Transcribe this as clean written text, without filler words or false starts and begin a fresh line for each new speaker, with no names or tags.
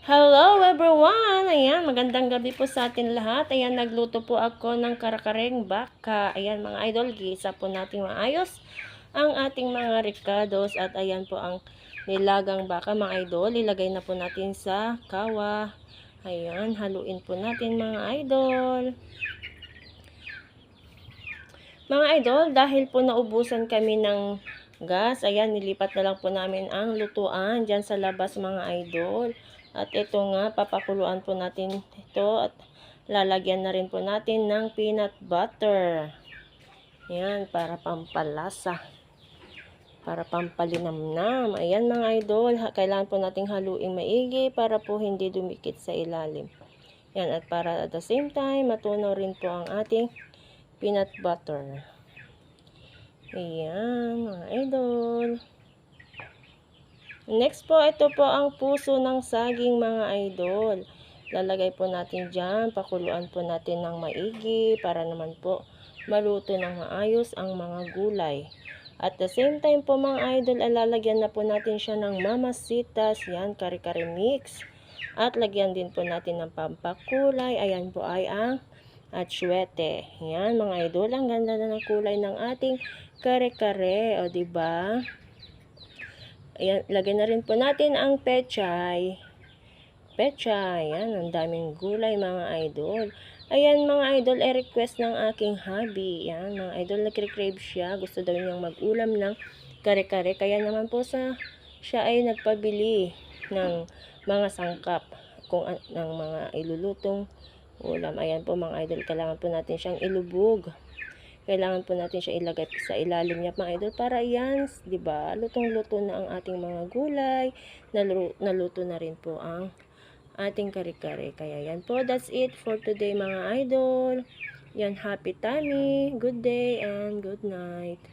Hello everyone! Ayan, magandang gabi po sa atin lahat. Ayan, nagluto po ako ng karakareng baka. Ayan mga idol, gisa po natin maayos ang ating mga ricados. At ayan po ang nilagang baka mga idol. Ilagay na po natin sa kawa. Ayan, haluin po natin mga idol. Mga idol, dahil po naubusan kami ng gas, ayan, nilipat na lang po namin ang lutuan dyan sa labas mga idol. At ito nga, papakuluan po natin ito at lalagyan na rin po natin ng peanut butter. Ayan, para pampalasa. Para pampalinamnam. Ayan mga idol, kailangan po nating haluin maigi para po hindi dumikit sa ilalim. Ayan, at para at the same time, matunaw rin po ang ating peanut butter. Ayan, mga idol. Next po, ito po ang puso ng saging mga idol. Lalagay po natin dyan, pakuluan po natin ng maigi para naman po maluto ng maayos ang mga gulay. At the same time po mga idol, lalagyan na po natin siya ng mamasitas, yan, kare-kare mix. At lagyan din po natin ng pampakulay, ayan po ay ang atsuete. Yan mga idol, ang ganda na ng kulay ng ating kare-kare, o diba? Ayan, lagyan na rin po natin ang pechay. Pechay, yan, ang daming gulay mga idol. Ayan mga idol, request ng aking hubby. Yan, mga idol, nagre-crave siya. Gusto daw niyang mag-ulam ng kare-kare. Kaya naman po siya ay nagpabili ng mga sangkap ng mga ilulutong ulam. Ayan po mga idol, kailangan po natin siyang ilubog. Kailangan po natin siya ilagay sa ilalim niya mga idol para yan, 'di ba? Lutong-luto na ang ating mga gulay, naluto na rin po ang ating kare-kare. Kaya yan po, that's it for today mga idol. Yan, happy tummy, good day and good night.